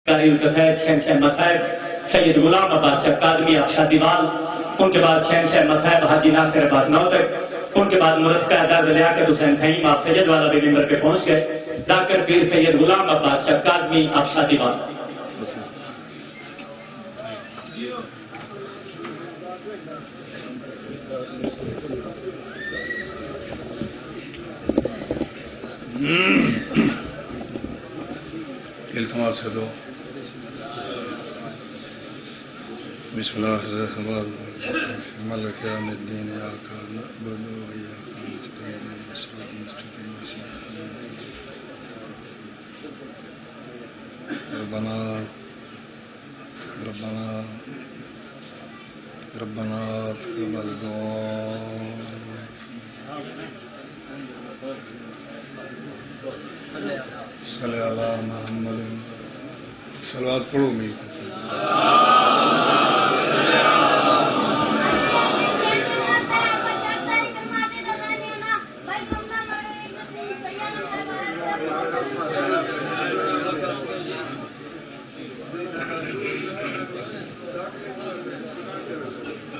قاری القصائد شہنشاہ مصائب سید غلام آباد شاہ قادری آفشاہ دیوال، ان کے بعد شہنشاہ مصائب حاجی ناصر عباس نوتک، ان کے بعد مرتقہ اعداد لیاقت حسین تھئیم آپ سید والا بھی ممبر پہ پہنچ گئے، ڈاکٹر پیر سید غلام آباد شاہ قادری آفشاہ دیوال۔ التماس سے دو بسم اللہ الرحمن الرحیم مالک یوم الدین ایاک نعبد و ایاک نستعین اهدنا الصراط المستقیم صراط الذین ربنا تقبل دعاء صلی اللہ محمد صلوات پڑھو مل کے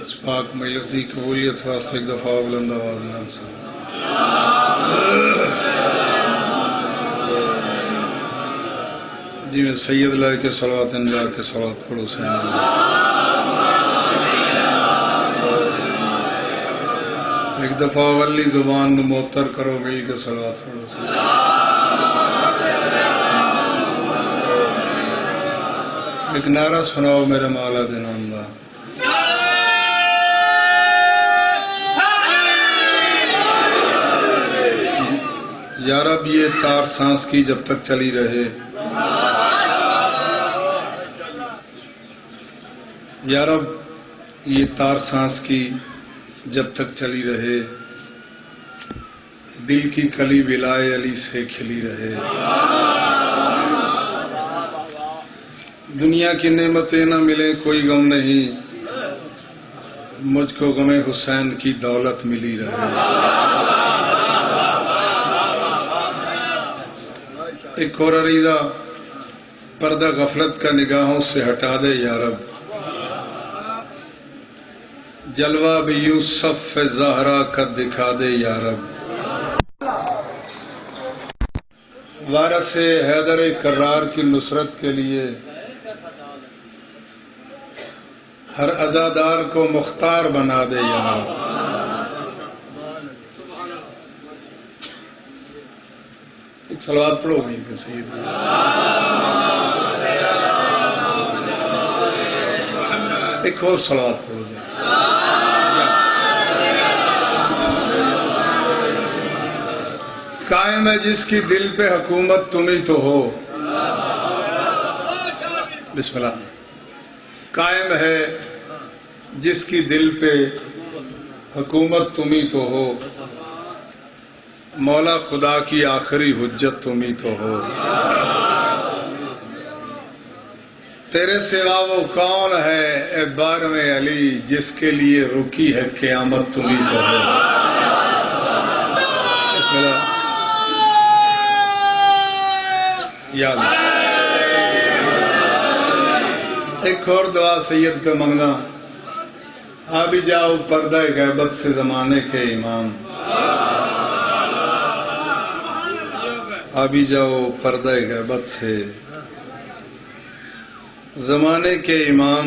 اس پاک مجلس دی قبولیت واسطے ایک دفعہ بلند آواز نال جی میں سید لائے کے صلوات انجا کے صلوات پڑھو سین ایک دفعہ ولی زبان معطر کرو مل کے صلوات پڑھو سین ایک نعرہ سناؤ میرے مولا دے نام دا یا رب یہ تار سانس کی جب تک چلی رہے، یا رب یہ تار سانس کی جب تک چلی رہے، دل کی کلی ولائے علی سے کھلی رہے، دنیا کی نعمتیں نہ ملیں کوئی غم نہیں، مجھ کو غم حسین کی دولت ملی رہے۔ ایک اور عریضہ پردہ غفلت کا نگاہوں سے ہٹا دے یا رب، جلوہ بھی یوسف زہرا کا دکھا دے یا رب، وارث حیدر کرار کی نصرت کے لیے ہر عزادار کو مختار بنا دے یا رب۔ ایک صلوات پڑھو مل کے سید ایک اور صلوات پڑھو جائے قائم ہے جس کی دل پہ حکومت تم ہی تو ہو، بسم اللہ، قائم ہے جس کی دل پہ حکومت تم ہی تو ہو، مولا خدا کی آخری حجت تم ہی تو ہو، تیرے سوا وہ کون ہے اے بارم علی جس کے لیے رکی ہے قیامت تم ہی تو ہو۔ بسم اللہ یا اللہ۔ ایک اور دعا سید کا منگنا، آ بھی جاؤ پردہ غیبت سے زمانے کے امام، آ بھی جاؤ پردہ غیبت سے زمانے کے امام،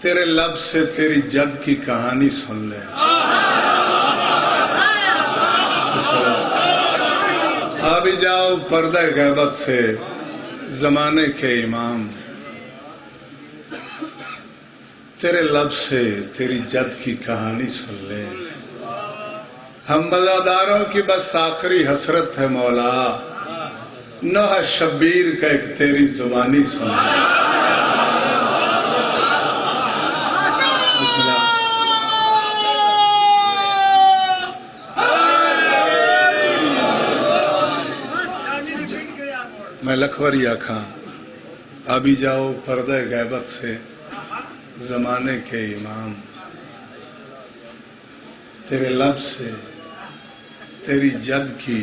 تیرے لب سے تیری جد کی کہانی سن لے، آ بھی جاؤ پردہ غیبت سے زمانے کے امام، تیرے لب سے تیری جد کی کہانی سن لے، ہم مزاداروں کی بس آخری حسرت ہے مولا، نوح شبیر کا ایک تیری زبانی سن لے۔ بسم اللہ۔ میں لکھوری آکھاں، آبی جاؤ پردہ غیبت سے زمانے کے امام، تیرے لب سے تیری جد کی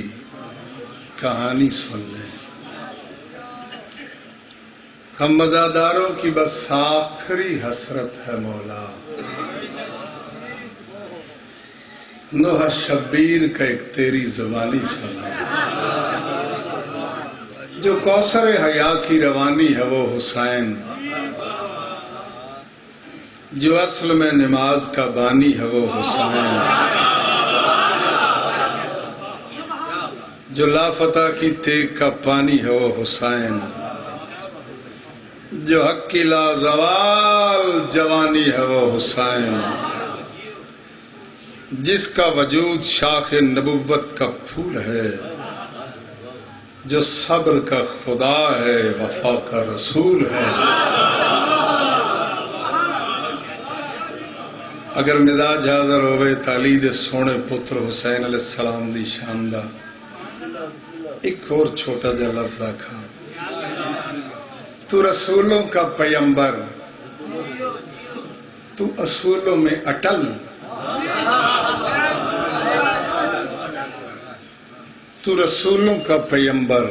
کہانی سن لے، ہم مزاداروں کی بس آخری حسرت ہے مولا. نوح شبیر کا ایک تیری زبانی سنا. جو کوثر حیا کی روانی ہے وہ حسین. جو اصل میں نماز کا بانی ہے وہ حسین. جو لافتہ کی تیغ کا پانی ہے وہ حسین. جو حق کی لازوال جوانی ہے وہ حسین. جس کا وجود شاخ نبوت کا پھول ہے. جو صبر کا خدا ہے وفا کا رسول ہے. اگر مزاج حاضر ہوئے تالی دے سونے پتر حسین علیہ السلام دی شاندہ ایک اور چھوٹا جا لفظ آکھا. تو رسولوں کا پیمبر، تو اصولوں میں اٹل. تو رسولوں کا پیمبر،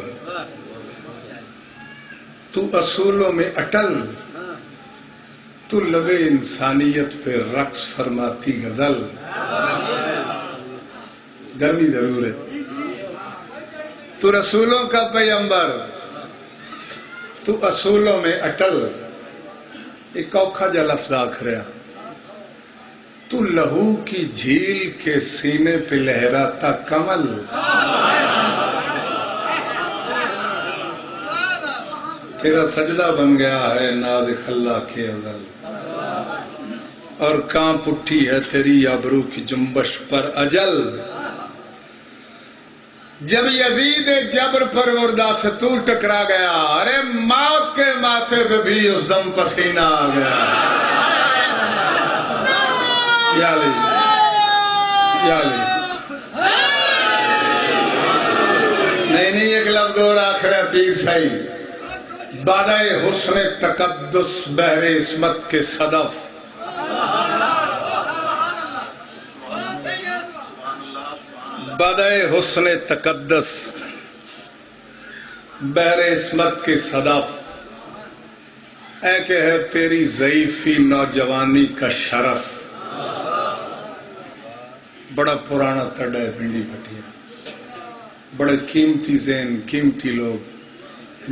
تو اصولوں میں اٹل. تو لبے انسانیت پہ رقص فرماتی غزل. گرمی ضرور ہے. تو رسولوں کا پیمبر، تو اصولوں میں اٹل. ایک اوکھا جا لفظ آکھ رہا. تو لہو کی جھیل کے سینے پہ لہراتا کمل. تیرا سجدہ بن گیا ہے نازک اللہ کے ازل. اور کانپ اٹھی ہے تیری ابرو کی جنبش پر اجل. جب یزید جبر پروردہ سے تو ٹکرا گیا، ارے موت کے ماتھے پہ بھی اس دم پسینہ آ گیا. یا علی یا علی. نہیں ایک لفظ اور آخر ہے پیر سائی. بادۂ حسن تقدس بحر عصمت کے صدف. بادۂ حسن تقدس بحر عصمت کے صدف. اے کہ ہے تیری ضعیفی نوجوانی کا شرف. بڑا پرانا تڑا ہے بھنڈی بھٹیا. بڑے قیمتی ذہن قیمتی لوگ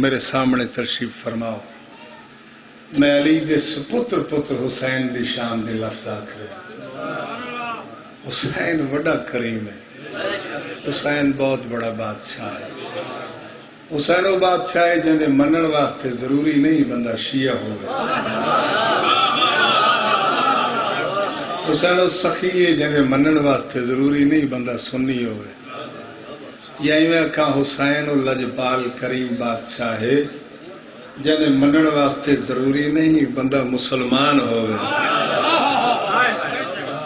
میرے سامنے تشریف فرماؤ. میں علی دے سپتر پتر حسین دی شان دے لفظ آکھ رہا. حسین بڑا کریم ہے. حسین بہت بڑا بادشاہ ہے. حسین وہ بادشاہ ہے جنہیں منن واسطے ضروری نہیں بندہ شیعہ ہوگا. حسین وہ سخی ہے جنہیں منن واسطے ضروری نہیں بندہ سنی ہوگا. یہی میں کہا حسین وہ لجپال کریم بادشاہ ہے جنہیں منن واسطے ضروری نہیں بندہ مسلمان ہوگا.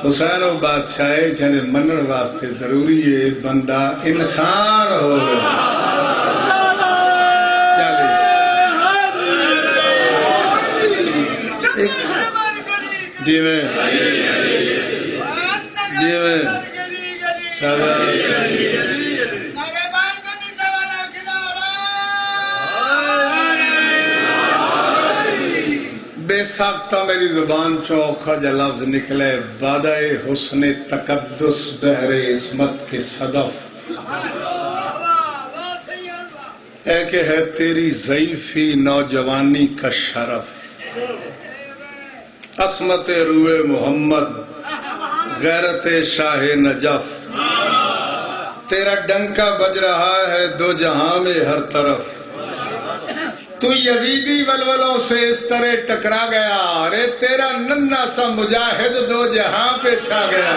حسین وہ بادشاہ ہے جنہیں منن واسطے ضروری ہے بندہ انسان ہوگا. جی میں بے ساختہ میری زبان چوکھا جا لفظ نکلے. بادۂ حسن تقدس بحر عصمت کے صدف. اے کہ ہے تیری ضعیفی نوجوانی کا شرف. عصمت روح محمد غیرت شاہ نجف. تیرا ڈنکا بج رہا ہے دو جہاں میں ہر طرف. تو یزیدی ولولوں سے اس طرح ٹکرا گیا، ارے تیرا ننھا سا مجاہد دو جہاں پہ چھا گیا.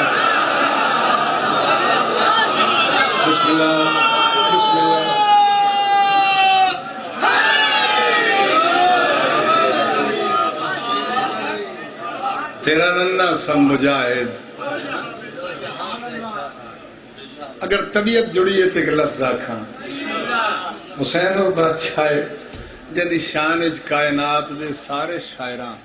بسم اللہ بسم اللہ. تیرا ننھا سا مجاہد. اگر طبیعت جڑی ہے تو ایک لفظ آکھاں. حسین وہ بادشاہ جدی شان کائنات دے سارے شاعراں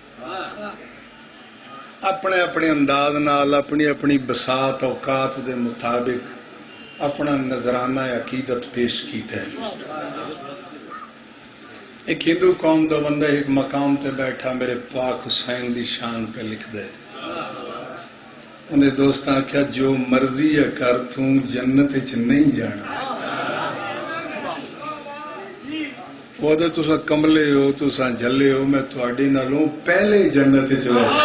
اپنے اپنے انداز نال اپنی اپنی بساط اوقات دے مطابق اپنا نظرانہ عقیدت پیش کیتا ہے. ایک ہندو قوم دا بندہ ایک مقام تے بیٹھا میرے پاک حسین دی شان پہ لکھ دے. انہیں دوستاں کیا جو مرضی ہے کر توں جنت وچ نہیں جانا. وہ تو تساں کملے ہو تساں جھلے ہو میں تہاڈے نالوں پہلے جنت وچ ویسے.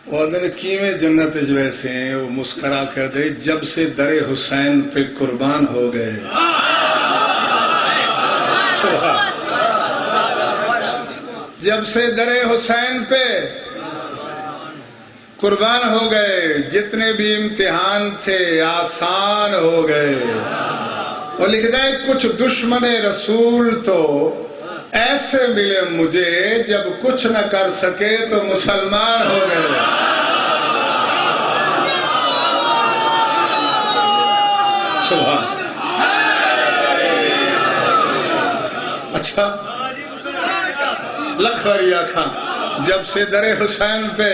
وہ کیویں جنت وچ ویسے ہیں. وہ مسکرا کر دے جب سے در حسین پہ قربان ہو گئے. جب سے در حسین پہ قربان ہو گئے جتنے بھی امتحان تھے آسان ہو گئے. وہ لکھتا ہے کچھ دشمن رسول تو ایسے ملے مجھے جب کچھ نہ کر سکے تو مسلمان ہو گئے. سبحان. اچھا لکھوری آکھا جب سے در حسین پہ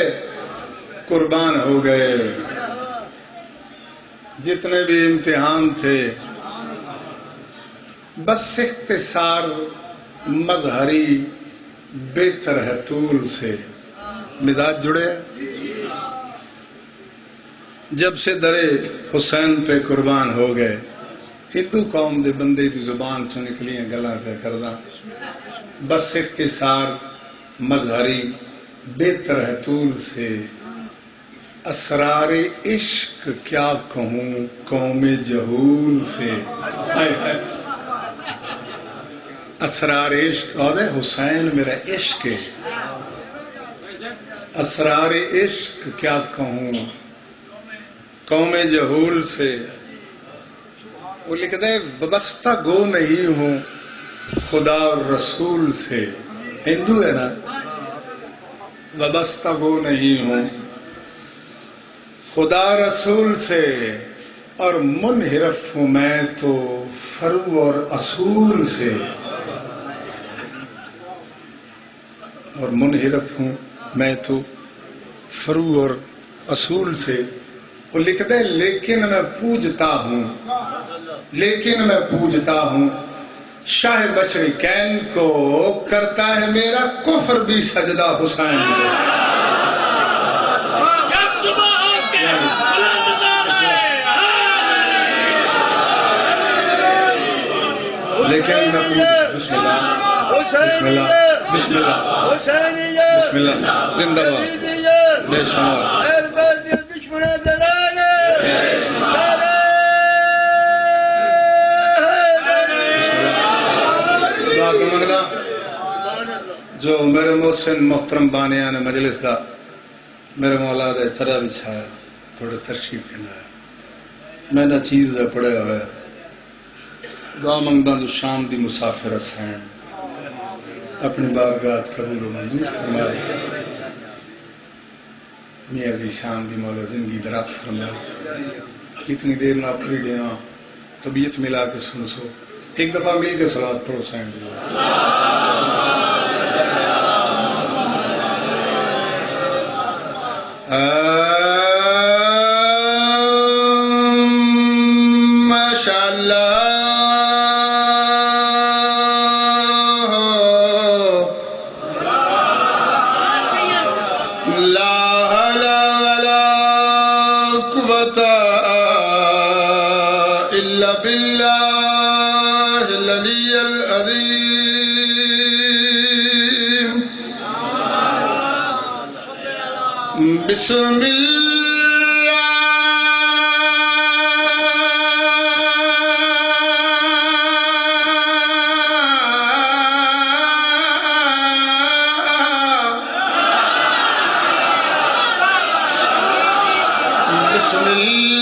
قربان ہو گئے جتنے بھی امتحان تھے بس اختصار مظہری بہتر ہے طول سے. مزاج جڑے جب سے در حسین پہ قربان ہو گئے. ہندو قوم دے بندے دی زبان چوں نکلیاں گلاں پہ کردہ بس اختصار مظہری بہتر ہے طول سے. اسرار عشق کیا کہوں قوم جہول سے. اسرار عشق اور حسین میرا عشق ہے. اسرار عشق کیا کہوں قوم جہول سے. وہ لکھتا ہے وابستہ گو نہیں ہوں خدا اور رسول سے. ہندو ہے نا. وابستہ گو نہیں ہوں خدا رسول سے اور منحرف ہوں میں تو فرو اور اصول سے. اور منحرف ہوں میں تو فرو اور اصول سے. وہ لکھتے ہیں لیکن میں پوجتا ہوں شاہ بشری کین کو کرتا ہے میرا کفر بھی سجدہ حسین کو. لیکن میں بسم اللہ بسم اللہ بسم اللہ بسم اللہ زندہ باد بے شمار جو میرے محسن محترم بانیان مجلس دا میرے مولا دے ترہ بچھایا تھوڑے ترشیف کھلایا. میں نہ چیز دا پڑھے ہوئے دعا منگدہ جو شام دی مسافر حسین اپنی بارگاہ قبول و منظور فرمائے. میاں جی شام دی مولا زندگی درات فرمائے. اتنی دیر نہ پڑھی گیا طبیعت ملا کے سن سو. ایک دفعہ مل کے صلوات پڑھو حسین جی. ماشاء اللہ بسم اللہ بسم اللہ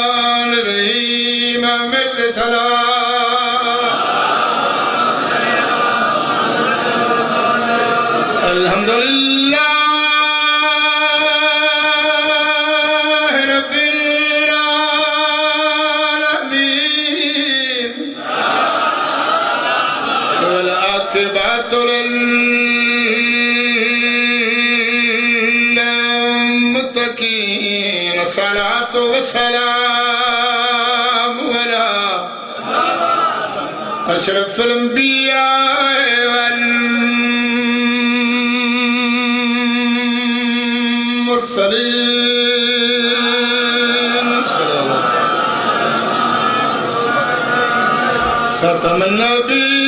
الرحمن الرحیم. والصلاة والسلام على أشرف الأنبياء والمرسلين ختم النبي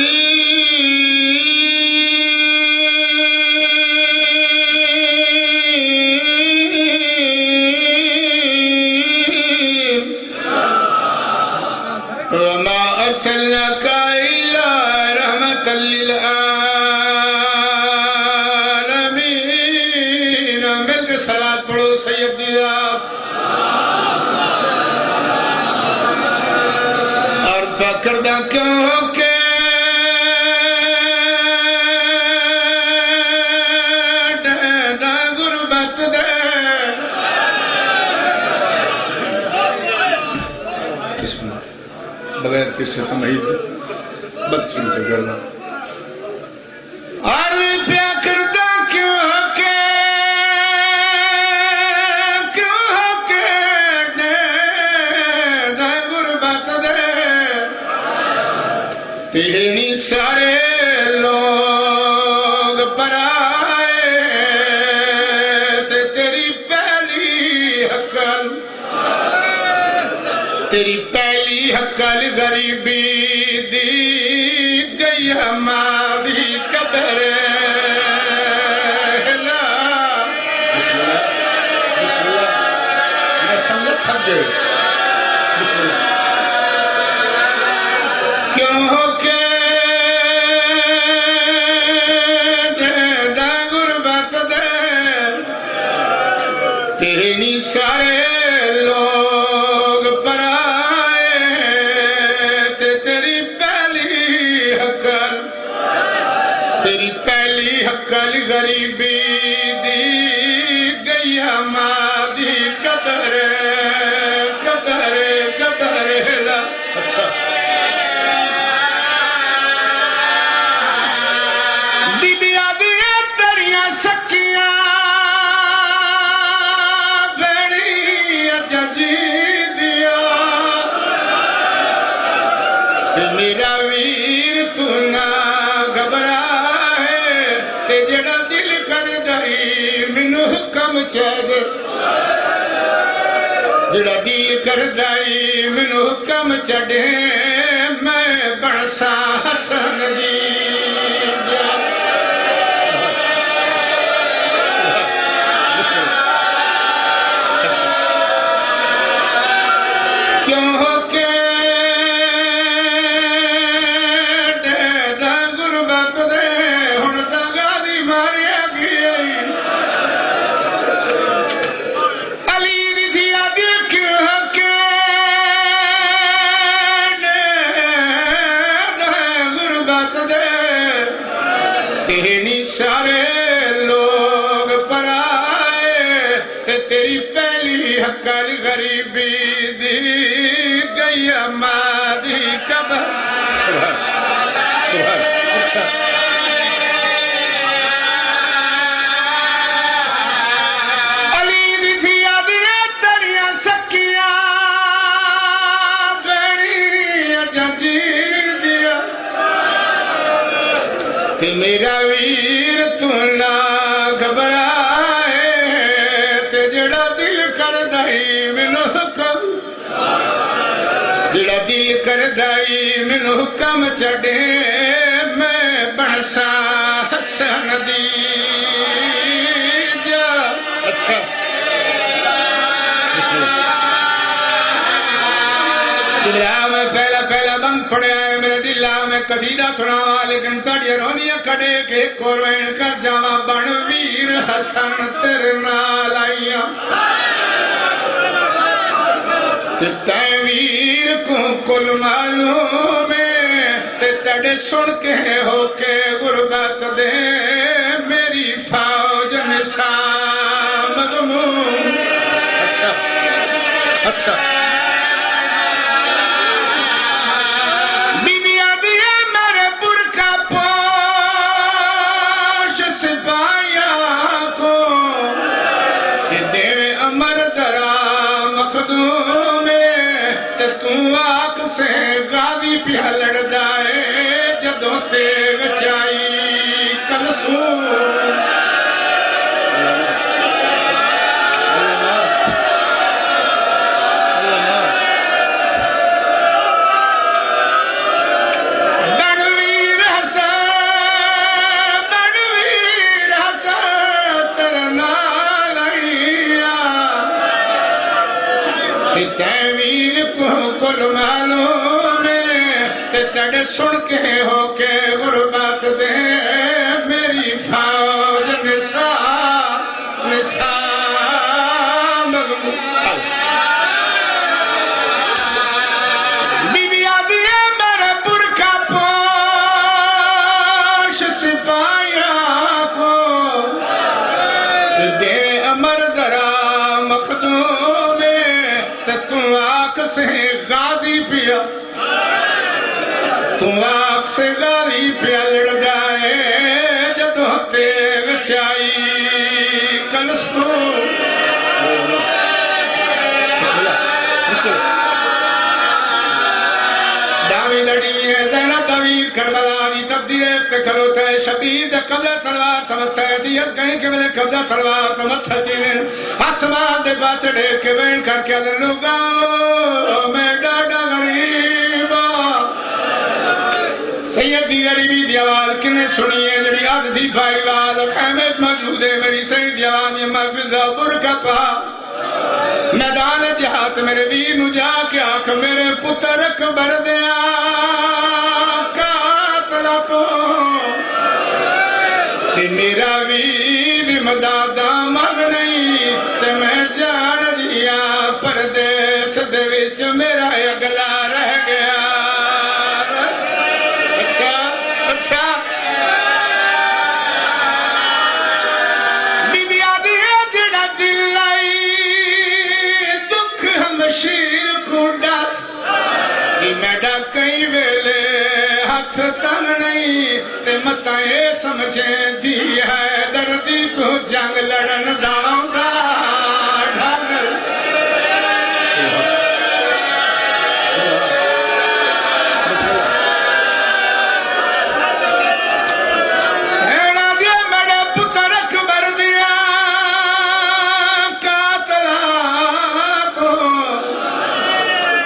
وما أرسلناك إلا رحمة للعالمين مل کے صلاة پڑھو سیدی آپ عرض پکردہ کیوں ہو کے ڈیدہ غربت دے بسم اللہ بغیر کسی تمہید بد سن کے کرنا عرض پیا کردہ کیوں ہو کے ڈیدہ غربت دے تیرے سارے لوگ پر آئے تے تیری پہلی حقل غریبی دی گئی ہماری قبر بسم اللہ بسم اللہ میں سمجھ تھک گئے بسم اللہ کیوں ہو کے ڈیدہ غربت دے تیرے سارے لوگ پر آئے تے تیری پہلی حقل غریبی دی گئی ہماری قبر لا اچھا بیبیاں دیاں تیریاں سکیاں بڑی ججی دیا تے میرا ویر تو نہ گھبرائے تے جڑا دل کر دائی منو حکم چاہد جڑا دل کر دائی منو حکم چڑھے میں بڑسا حسن دی کیوں ہو کے ڈیدہ غربت دے ہن تاں گادی ماریا گئی علی دی تھی آدھی کیوں ہو کے ڈیدہ غربت دے تیرے سارے لوگ پر آئے تے تیری پہلی حقل غریبی دی گئی ہماری قبر علی دی تھی آدھیاں تیریاں سکیاں بڑی ججی دیا تے میرا ویر تو نہ گھبرائے تے جڑا دل کر دائی منو حکم جڑا دل کر دائی منو حکم چڑھے میں بڑسا حسن دی جا اچھا بسم اللہ میں پہلا بند پڑیا ہے میرے دلہ میں قصیدہ سناوا لیکن تڑیا رونیاں کھڑے کے کوروین کر جاوا بن ویر حسن تیرے نال آئیاں تے ویر کو کل معلوم ہے تے تڑے سن کے ہو کے غربت دے میری فوج نساء مضمون اچھا بیبیاں دیے میرے برقع پوش سپاہیاں کو تے دیوے امر درا پیا لڑدا ہے جدوں تے وچائی کلسوں سن کے ہو کے غربت دے میری فوج نثار مغموم بی بی آدھی ہے میرے برکا پوش سپاہیاں کو دے امر ذرا مخدوم تے تو آنکھ سے غازی پیا تو آنکھ سے غازی پیا لڑدا ہے جدوں تے وچائی کلسوں داوی لڑی ہے زینب داوی کربلا دی تبدیل تے کھلوتا ہے شبیر دے قبضہ تلوار تمتا ہے دیت کہیں کہ میرے قبضہ تلوار تمت سچی نے آسمان دے پاس ڈھیر کے بین کر کے دن لوگا میں ڈاڈا غریبا سیدی غریبی دی آواز کنے سنی ہے جڑی آدھ دی بھائی وال خیمت موجود ہے میری سیدی آواز یہ محفظ دا برکہ پا میدان جہات میرے ویر نو جا کے آنکھ میرے پتر اکبر دیا قاتلہ تو تے میرا ویر مدادہ مگ نہیں تے میں جان دیا پردیس دے وچ میرا اگلا رہ گیا کئی ویلے ہاتھ تنگ نہیں تے متا اے سمجھیں دی ہے دردی کو جنگ لڑن داؤں دا ڈھنگ اینا دیا میرے پتر اکبر دیا قاتلہ تو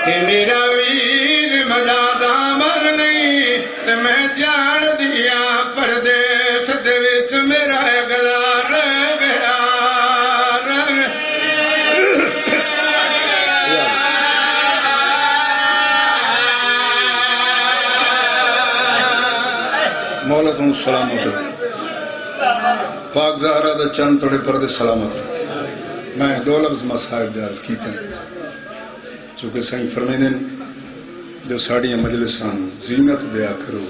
تے میرا میں جان دیا پردیس دے وچ میرا گلا رہ گیا مولا تم سلامت پاک زہرہ دا چند توڑے پردے سلامت میں دو لفظ مصاحب جاز کیتے ہیں چونکہ سائیں فرمیدن جو ساڑیاں مجلسان زینت دیا کرو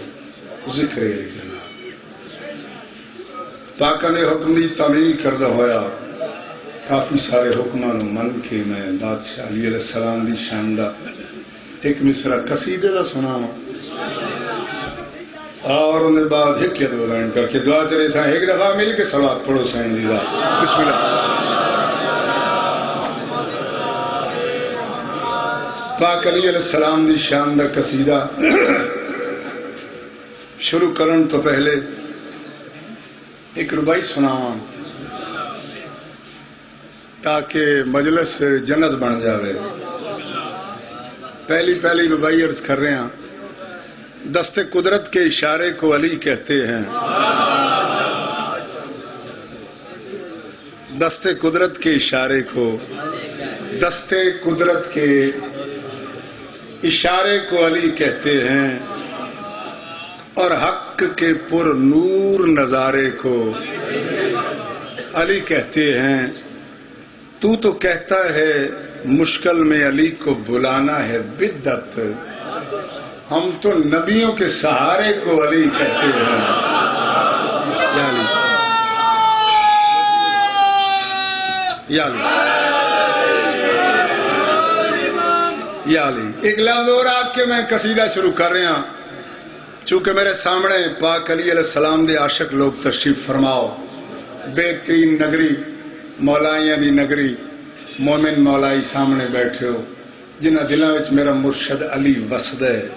ذکر علی جناب پاکہ نے حکم دی تعمیل کردہ ہویا کافی سارے حکمان من کے میں بادشاہ علی علیہ السلام دی شاندہ ایک مصرہ قصیدہ دا سنا اور انہیں بعد ایک یا دو لائن کر کے دعا چلے تھا ایک دفعہ مل کے صلوات پڑھو سائن لیدہ بسم اللہ پاک علی علیہ السلام دی شاندہ قصیدہ شروع کرن تو پہلے ایک ربائی سناواں تاکہ مجلس جنت بن جاوے پہلی ربائی عرض کر رہے ہیں دست قدرت کے اشارے کو علی کہتے ہیں دست قدرت کے اشارے کو دست قدرت کے اشارے کو علی کہتے ہیں اور حق کے پر نور نظارے کو علی کہتے ہیں تو کہتا ہے مشکل میں علی کو بلانا ہے بدعت ہم تو نبیوں کے سہارے کو علی کہتے ہیں یا علی یا علی ایک لفظ اور آگ کے میں قصیدہ شروع کر رہے ہیں چونکہ میرے سامنے پاک علی علیہ السلام دے عاشق لوگ تشریف فرماؤ بہترین نگری مولائیاں دی نگری مومن مولائی سامنے بیٹھے ہو جنہ دلوں وچ میرا مرشد علی وسد ہے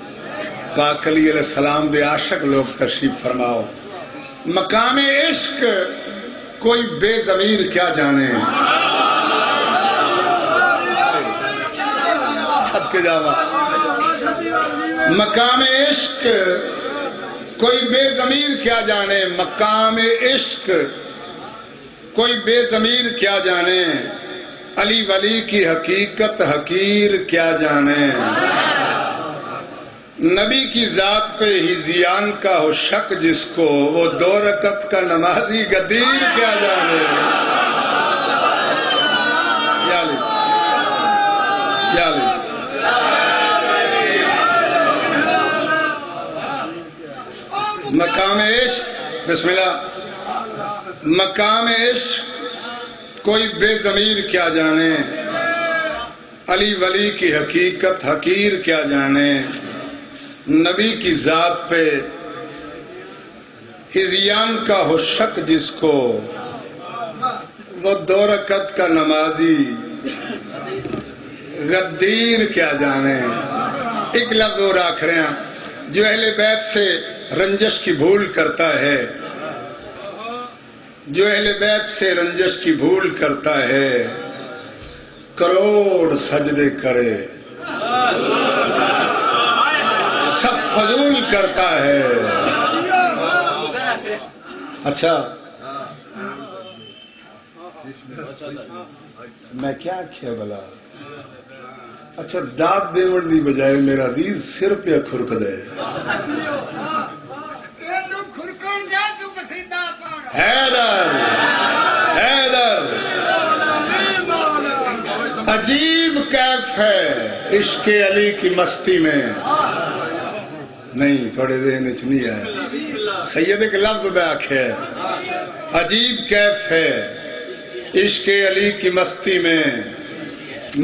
پاک علی علیہ السلام دے عاشق لوگ تشریف فرماؤ. مقام عشق کوئی بے ضمیر کیا جانے. صدقے جاوا. مقام عشق کوئی بے ضمیر کیا جانے. مقام عشق کوئی بے ضمیر کیا جانے. علی ولی کی حقیقت حقیر کیا جانے. نبی کی ذات پہ ہزیان کا ہو شک جس کو وہ 2 رکعت کا نمازی غدیر کیا جانے. یا علی یا علی. مقام عشق بسم اللہ. مقام عشق کوئی بے ضمیر کیا جانے. علی ولی کی حقیقت حقیر کیا جانے. نبی کی ذات پہ ہزیان کا ہو شک جس کو وہ 2 رکعت کا نمازی غدیر کیا جانے. ایک لفظ اور آخ رہے ہیں. جو اہل بیت سے رنجش کی بھول کرتا ہے, جو اہل بیت سے رنجش کی بھول کرتا ہے, کروڑ سجدے کرے سب فضول کرتا ہے. اچھا میں کیا کیا بلا. اچھا داد دیوڑ دی بجائے میرا عزیز سر پہ کھرک دے. حیدر حیدر عجیب کیف ہے عشق علی کی مستی میں. نہیں تھوڑے ذہن اچ نہیں ہے. سید ایک لفظ میں آکھے عجیب کیف ہے عشق علی کی مستی میں.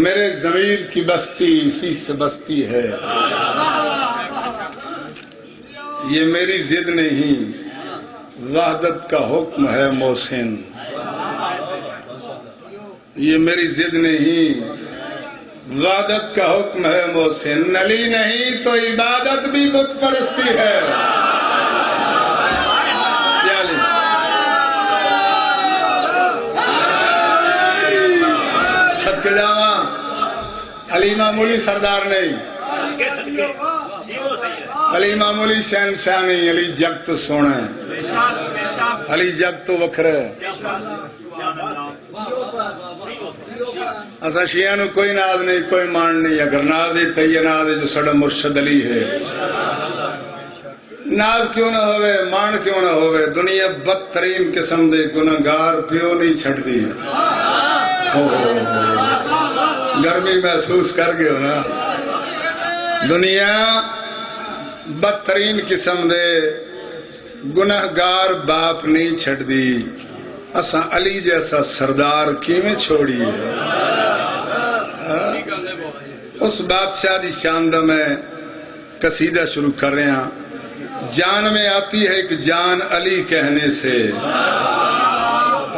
میرے ضمیر کی بستی اسی سے بستی ہے. یہ میری ضد نہیں وحدت کا حکم ہے محسن. یہ میری ضد نہیں وحدت کا حکم ہے محسن. علی نہیں تو عبادت بھی بت پرستی ہے. صدقے جاواں علی معمولی سردار نہیں, علی معمولی شہنشاہ نہیں. علی جگ تو سونا ہے, علی جگ تو وکھرا ہے. اسا شیعہ نو کوئی ناز نہیں کوئی مان نہیں. اگر ناز ہے تو یہ ناز ہے جو سڑا مرشد علی ہے. ناز کیوں نہ ہوئے مان کیوں نہ ہوئے, دنیا بدترین قسم دے گناہگار پیو نہیں چھڑ دی. گرمی محسوس کر گئے ہو نا. دنیا بدترین قسم دے گناہگار باپ نہیں چھڑ دی. اساں علی جیسا سردار کیویں چھوڑی ہے. اس بادشاہ دی شان دا میں قصیدہ شروع کر رہے ہیں. جان میں آتی ہے ایک جان علی کہنے سے.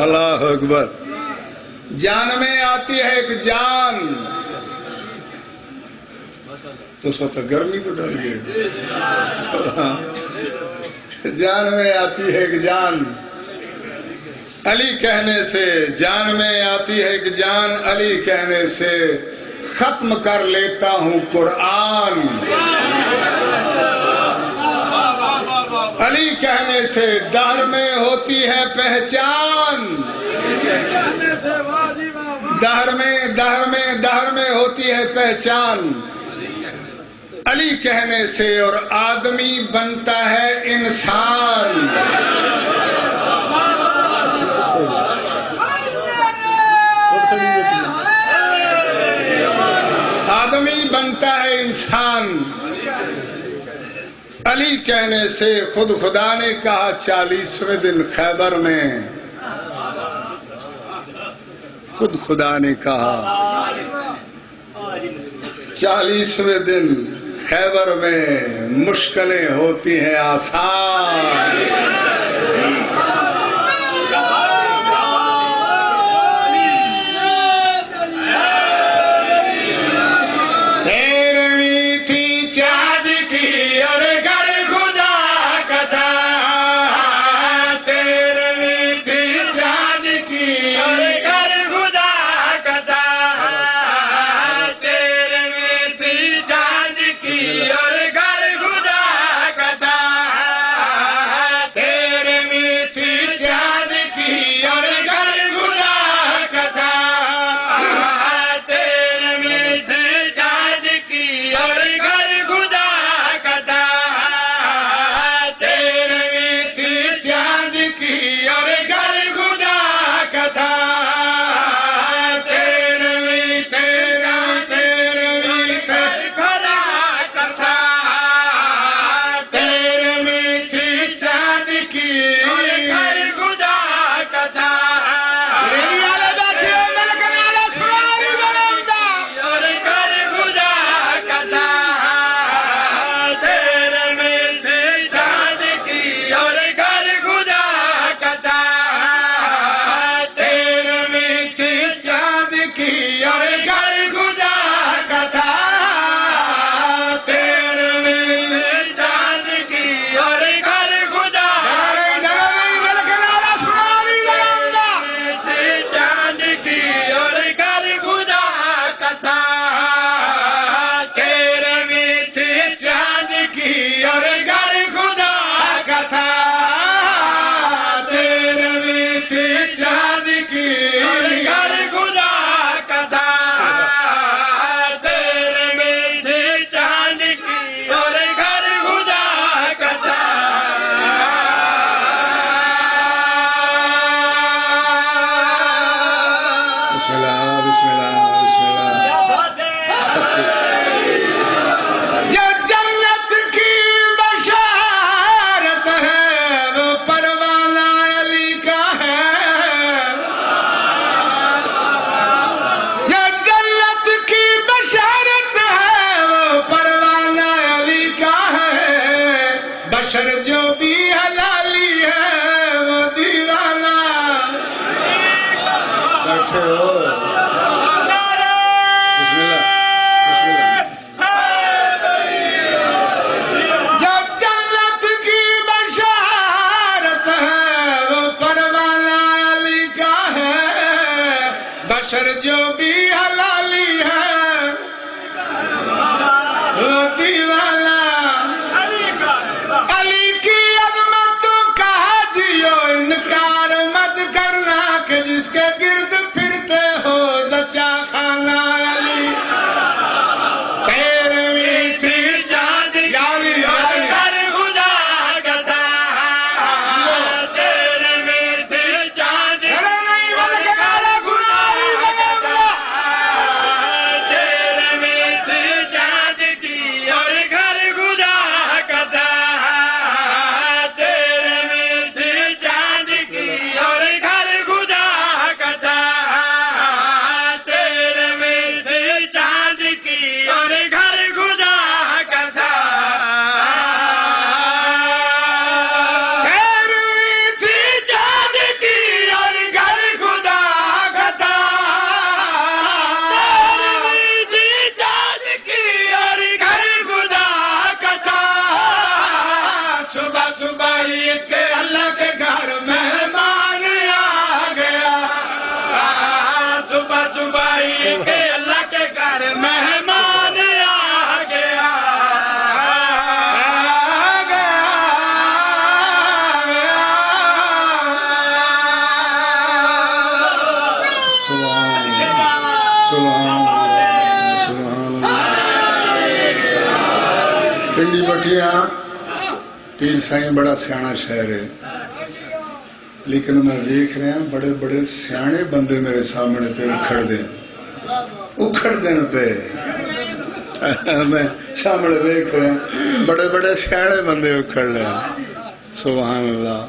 اللہ اکبر. جان میں آتی ہے ایک جان تو سوتا گرمی تو ڈر گئے. جان میں آتی ہے ایک جان علی کہنے سے. جان میں آتی ہے ایک جان علی کہنے سے. ختم کر لیتا ہوں قرآن علی کہنے سے. دہر میں ہوتی ہے پہچان. دہر میں ہوتی ہے پہچان علی کہنے سے. اور آدمی بنتا ہے انسان. آدمی بنتا ہے انسان علی کہنے سے. خود خدا نے کہا 40ویں دن خیبر میں. خود خدا نے کہا 40ویں دن خیبر میں مشکلیں ہوتی ہیں آسان. تیرہویں تھی چاند کی بسم اللہ بسم اللہ بسم اللہ جو جنت کی بشارت ہے وہ پروانہ علی کا ہے جو جنت کی بشارت ہے وہ پروانہ علی کا ہے بشر جو بھی حلالی ہے وہ دیوانہ بیٹھے ہو جو بھی حلالی ہے وہ دیوانہ علی کی عظمت کا جیو انکار مت کرنا کہ جس کے گرد پھرتے ہو زچا خانہ علی تیرہویں تھی جان یاری ہر خدا کا تھا تیرہویں تھی جان نہیں بول کے کالا پنڈی بٹیاں پیر سائیں بڑا سیانا شہر ہے لیکن میں دیکھ رہے ہیں بڑے بڑے سیانے بندے میرے سامنے پہ اکھڑ دیں پہ میں سامنے دیکھ رہے ہیں بڑے بڑے سیانے بندے اکھڑ رہے ہیں سبحان اللہ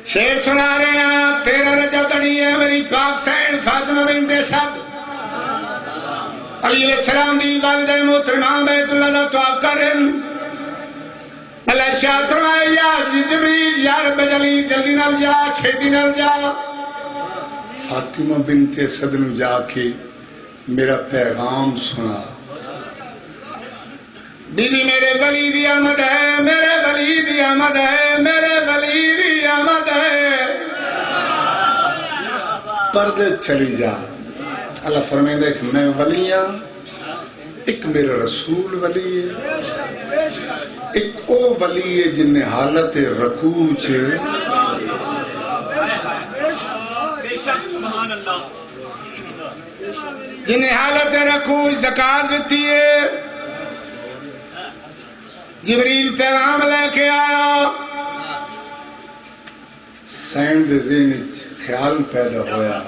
شعر سنا رہے ہیں 13 رجب بڑی ہے میری پاک سین فاطمہ بنت اسد علیہ السلام دی والدہ محترمہ بیت اللہ دا طواف کر رہے ہیں اللہ ارشاد فرمائے یا جبریل یا رب جلیل جلدی نال جا چھیتی نال جا فاطمہ بنت اسد نے جا کے میرا پیغام سنا بی بی میرے ولی دی آمد ہے میرے ولی دی آمد ہے میرے ولی دی آمد ہے پردے چلی جا اللہ فرمائے کہ میں ولی ہوں ایک میرا رسول ولی ہے ایک او ولی ہے جن نے حالت رکوع چھے جن نے حالت رکوع زکاة دیتی ہے جبریل پیغام لے کے آیا سین دے ذہن خیال پیدا ہویا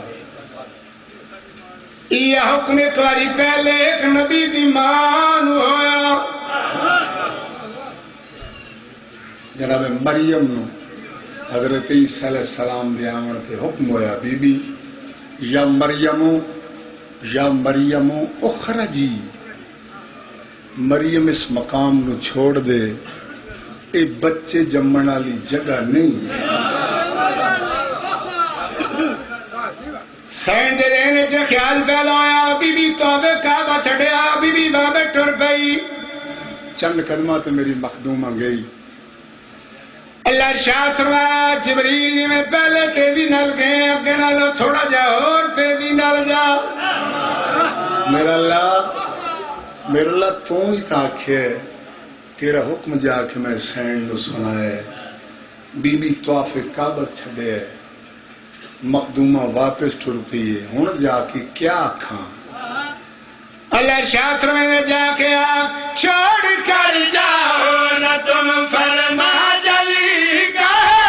یہ حکم ایک باری پہلے ایک نبی دی مان ہویا جناب مریم نو حضرت عیسیٰ علیہ السلام دی آمن تے حکم ہویا بی بی یا مریمو اخرجی مریم اس مقام نو چھوڑ دے اے بچے جمنا لی جگہ نہیں سین دے رہنے سے خیال پہلا آیا بی بی توبے کعبہ چھڑیا بی بی بابے ٹر پئی چند قدمہ تے میری مخدومہ گئی اللہ ارشاد فرمایا جبریل میں پہلے تیزی نال گئے اگے نالو تھوڑا جا اور تیزی نال جا میرا اللہ تو ہی تاکھے تیرا حکم جا کے میں سین نو سنائے بی بی طواف کعبہ چھڑے مخدومہ واپس ٹر پیے ہون جا کے کیا کھاں اللہ شاطر میں جا کے آگ چھوڑ کر جاؤ نہ تم فرما جلی کا ہے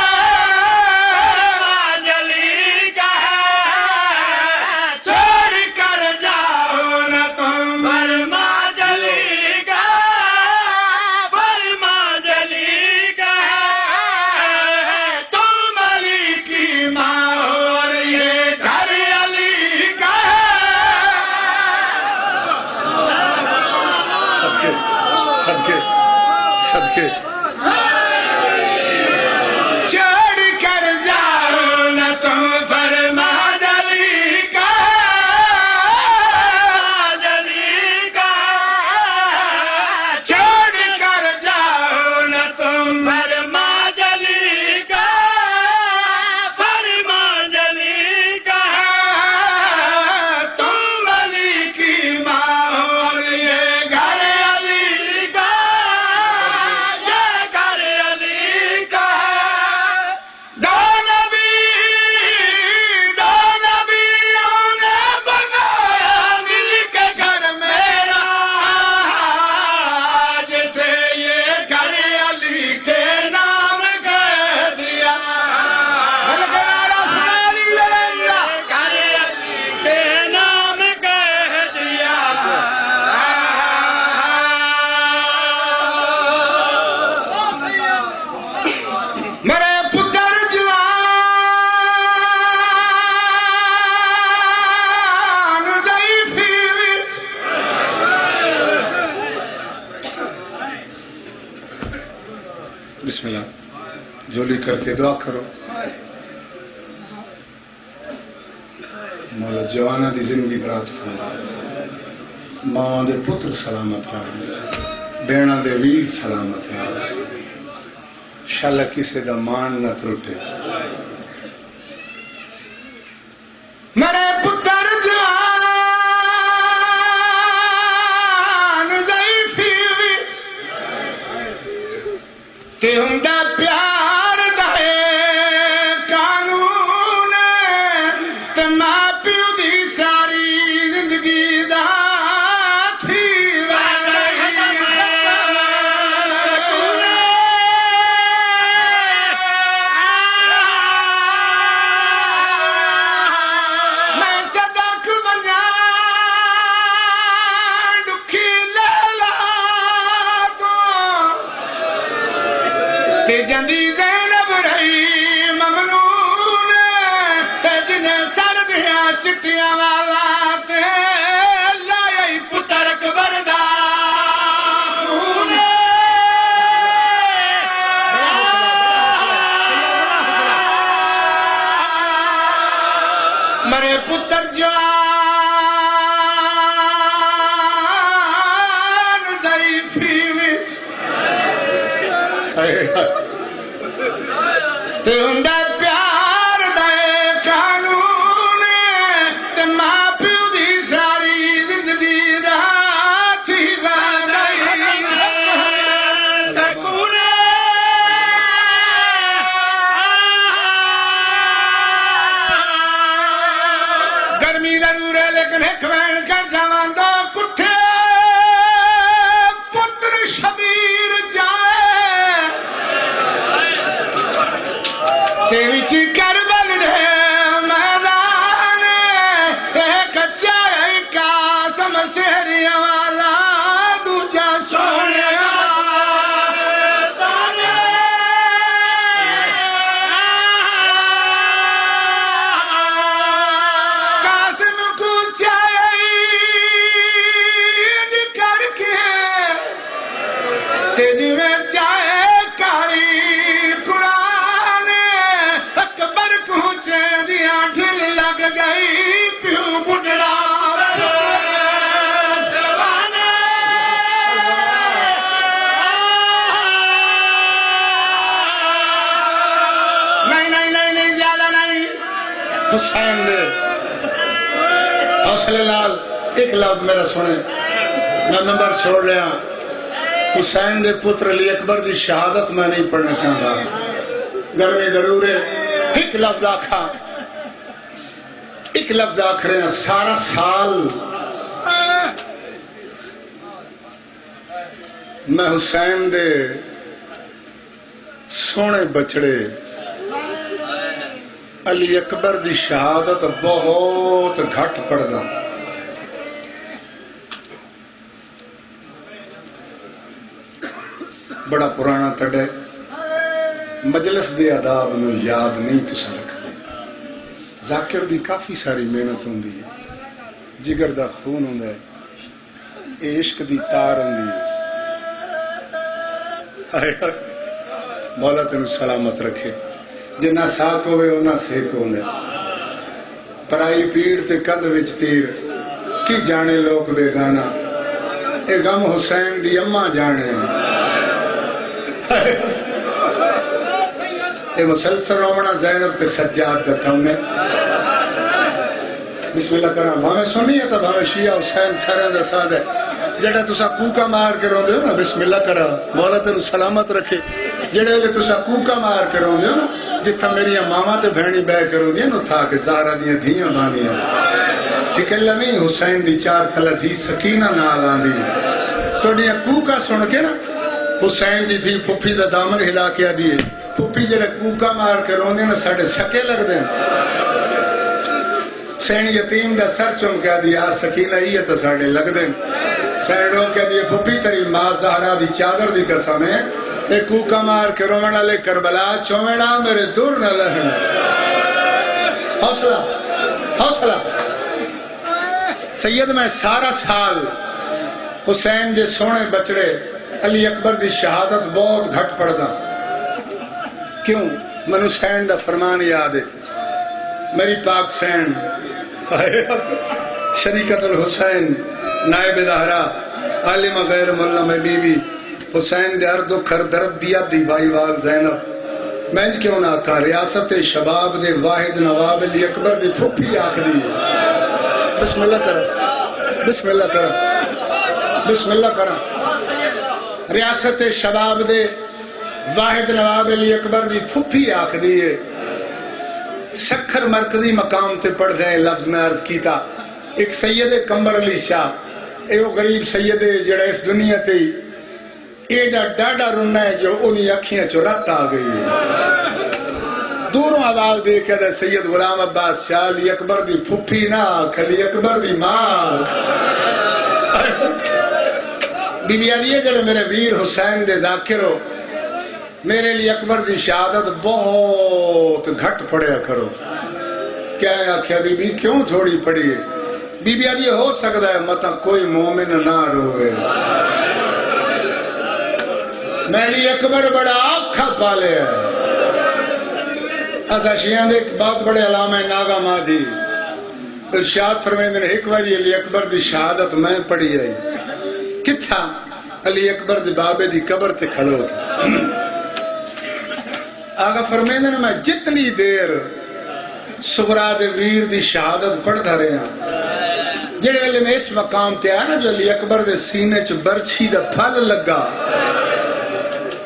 کے چھوڑ کر جاؤ نہ تم فرما جلی کا چھوڑ کر جاؤ نہ تم فرما جلی کا تم علی کی ماں اور یہ گھر علی کا یہ گھر علی کا دو نبیوں نے بنایا مل کے گھر میرا جسے یہ گھر علی کے نام کہہ دیا گھر علی کے نام کہہ دیا میرے پتر جوان ضعیفی وچ بسم اللہ جھولی کر کے دعا کرو مولا جوانا دی زندگی برات فرما ماں دے پتر سلامت رہا بینا دے ویر سلامت رہا انشاءاللہ کسی دا مان نہ ترٹے میرے پتر جوان ضعیفی وچ تے ہوندا پیار دا قانون تے ماں پیو دی ساری زندگی دا تھی میں صدق بنیا دکھی لیلا تو تے جندی زینب رہی ممنون تے جنہیں سر دیا چٹیاں والا تے لائی پتر اکبر دا خون مرے پتر جوان ضعیفی وچ تے ہوندا پیار دا قانون تے ماں پیو دی ساری زندگی دا تھی وعدائی سکون گرمی ضرور ہے لیکن ایک وین کر جوان دو کٹھے پتر شبیر جائے تے وچ کربل دے میدان تے کچا قاسم سہریاں والا دوجا سونے قاسم کو چاہیے کر کے تے جویں چاہے کاری قرآن اکبر کو چیندیاں ڈھل لگ گئی پیو بڑھڑا نہیں زیادہ نہیں حسین دے حوصلے لال ایک لفظ میرا سنے میں نمبر چھوڑ رہا حسین دے پتر علی اکبر دی شہادت میں نہیں پڑھنا چاہتا گرمی ضرور ہے ایک لفظ آکھا ایک لفظ آکھ رہے ہیں سارا سال میں حسین دے سونے بچڑے علی اکبر دی شہادت بہت گھٹ پڑھنا بڑا پرانا تڑے مجلس دے آداب نو یاد نہیں تسا رکھ دے ذاکر دی کافی ساری محنت ہوں دی جگر دا خون ہوں دے عشق دی تار ہوں دی مولا تین سلامت رکھے جنہ ساک ہوئے انہ سیک ہوندے پرائی پیڑ تے کند وچ تیر کی جانے لوگ بے گانا اے غم حسین دی اماں جانے اے مسلسل رومنا زینب تے سجاد دا کم ہے بسم اللہ کرام بھامے سنی ہے تا بھامے شیعہ حسین سرین دا ساتھ ہے جڑا تسا کوکا مار کے رون دیو نا بسم اللہ کرام مولا تینو سلامت رکھے جڑے لے تسا کوکا مار کے رون دیو نا جتھا میری ماما تے بہنی بے کروں دیا نو تھا کہ زارہ دیا دھیاں بانیاں کہ اللہ نہیں حسین دی 4 سالہ دھی سکینہ نال آندی تو دیا کوکا سن کے نا حسین دی دھی پھپی دا دامن ہلا کے دیئے پھپی جڑے کوکا مار کے رون دیا نا ساڑے سکے لگ دیں سین یتیم دا سر چم کے دیا سکینہ ہی ہے تو ساڑے لگ دیں سینڈوں کے دیئے پھپی تری ماں زہرہ دی چادر دی قسم ہے اے کوکا مار کے رومنہ لے کربلا چومیڑا میرے دور نہ لہن حوصلہ حوصلہ سید میں سارا سال حسین دے سونے بچڑے علی اکبر دی شہادت بہت گھٹ پڑ دا کیوں من حسین دا فرمان یاد ہے میری پاک سین شریکت الحسین نائب دہرہ عالم غیر ملہ میں بی بی حسین دے ارد و کھر درد دیا دی بائی وال زینب میں کیوں نہ کہا ریاست شباب دے واحد نواب علی اکبر دی پھپی آکھ دی بسم اللہ کرا بسم اللہ کرا بسم اللہ کرا ریاست شباب دے واحد نواب علی اکبر دی پھپی آکھ دی سکھر مرکزی مقام تے پڑھ دیں لفظ میں عرض کیتا ایک سید کمبر علی شاہ اے وہ غریب سید جڑا اس دنیا تے ایڈا ڈاڈا رنہ ہے جو انہی اکھیاں چو رت آ گئی دوروں آواز دے کے دے سید غلام عباس شاہ علی اکبر دی پھپی نا علی اکبر دی ماں بی بی آدھیے جڑے میرے ویر حسین دے ذاکر ہو میرے لیے اکبر دی شہادت بہت گھٹ پڑیا کرو کیا ہے آکھیا بی بی کیوں تھوڑی پڑی ہے بی بی آدھیے ہو سکتا ہے مطا کوئی مومن نہ روے میری اکبر بڑا آکھا پالے ہے ایسا شیعان ایک بہت بڑے علامہ ناغا مادی ارشاد فرمیندن ایک واری علی اکبر دی شہادت میں پڑھی آئی کتھا علی اکبر دی بابے دی قبر تے کھلو آگا فرمیندن میں جتنی دیر سغرا دے ویر دی شہادت پڑھ دھا رہے ہیں جڑے والے میں اس مقام تے آیا نا جو علی اکبر دے سینے چو برچھی دا پھل لگا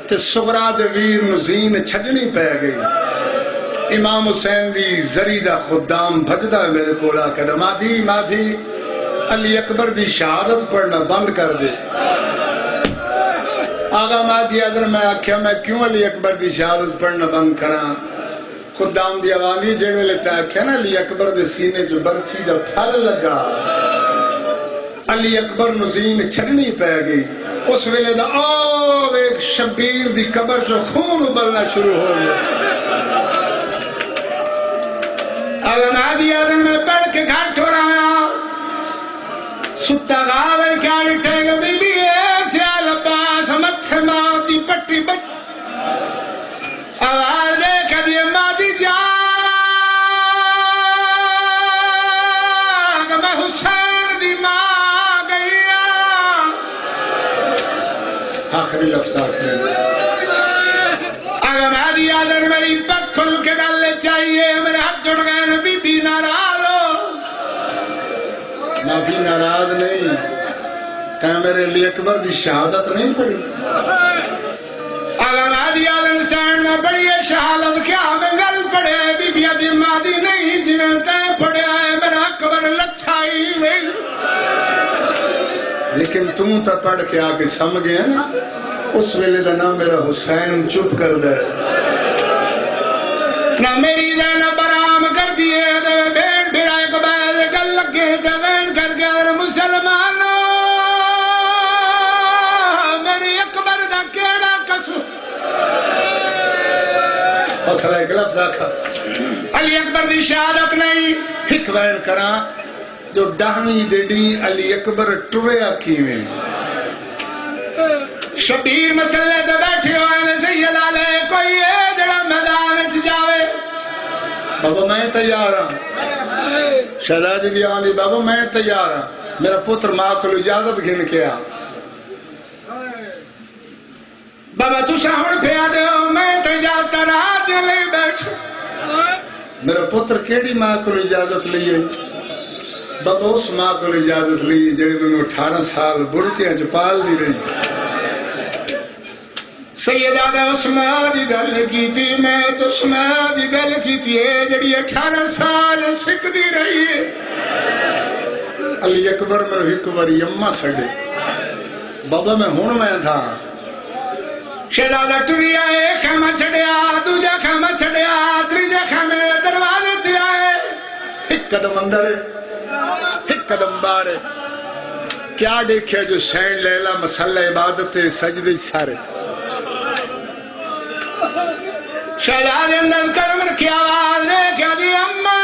تے سغرا دے ویر نزین چھڑنی پہ گئی امام حسین دی زری دا خدام بھجدہ ہے میرے کولا کہنا مادھی علی اکبر دی شہادت پڑھنا بند کر دے آگا مادھی ادھر میں آکھیا میں کیوں علی اکبر دی شہادت پڑھنا بند کرا خدام دی آوانی جڑے لیتا آکھیا نا علی اکبر دے سینے جو برچھی دا پھل لگا علی اکبر نزین چھڑنی پہ گئی اس ویلے دا ایک شبیر دی قبر جو خون ابلنا شروع ہو گیا اگر آدھی آدھر میں پڑھ کے گھٹ ہو رہا ستا گاوے کیا رٹھے گا بی بی ایسے آلباس متھے ماں دی پٹی بچ آواز دے کہ دیئے ماں دی جا میں حسین دی ماں گئی آخری لفظ آخری اگر آدھی آدھر میری پک کھل کے ڈالے چاہیے میرے ہاتھ جڑ گئے بی بی ناراض ہو مادھی ناراض نہیں کہ میرے لیے اکبر دی شہادت نہیں پڑی اگر مادھی آدھر سین میں پڑی ہے شہادت کیا میں گل پڑے بی بی آدھی مادھی نہیں جی میں تے پڑے آئے میرا اکبر لچھائی نہیں لیکن تم تا پڑھ کے آگے سمجھ گئے نا اس ویلے دا نام میرا حسین چپ کر دے نہ میری زینب برام کر دیئے دے بین پھر ایک بیل گل لگے دے بین کر گئے مسلمانوں میری اکبر دا کیڑا کسو حوصلہ ایک لفظ آکھا علی اکبر دی شہادت نہیں ہک بین کرا جو ڈہویں دیڑی علی اکبر ٹریا کیویں شبیر مسئلے تے بیٹھے ہوئے نے سیدہ دے کوئی ہے جڑا میدان وچ جاوے بابا میں تیار ہوں شہزادی دی آندی بابا میں تیار ہوں میرا پتر ماں کو اجازت گھن کے آ بابا تسا ہن پیا دیو میں تے اجازت رات لے بیٹھ میرا پتر کیڑی ماں کو اجازت لیے بابا اس ماں کو اجازت لی جڑی میں 18 سال برکیاں چ پال دی رہی سیدہ نے اس ماں دی گل کیتی میں تو اس ماں دی گل کیتی ہے جڑی 18 سال سکھدی رہی ہے علی اکبر میں ایک باری اماں سڑے بابا میں ہن میں تھا شہزادہ ٹریا ایک خیمہ چھڑیا دوجا خیمہ چھڑیا تریجا خیمے دروازے تے آئے ایک قدم اندر ایک قدم باہر کیا دیکھے جو سین لیلا مسئلہ عبادت سجدے سارے شہزادے اندر قدم رکھی آواز نے کیا دی اماں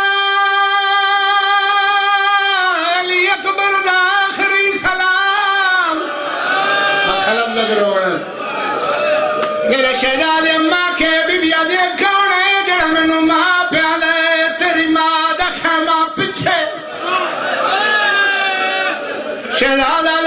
علی اکبر دا آخری سلام خلم لگ رونا میرے شہزادے اماں کے بی بی آدھے کون ہے جڑا میں نو ماں پیا دے تیری ماں دا خیمہ پچھے شہزادہ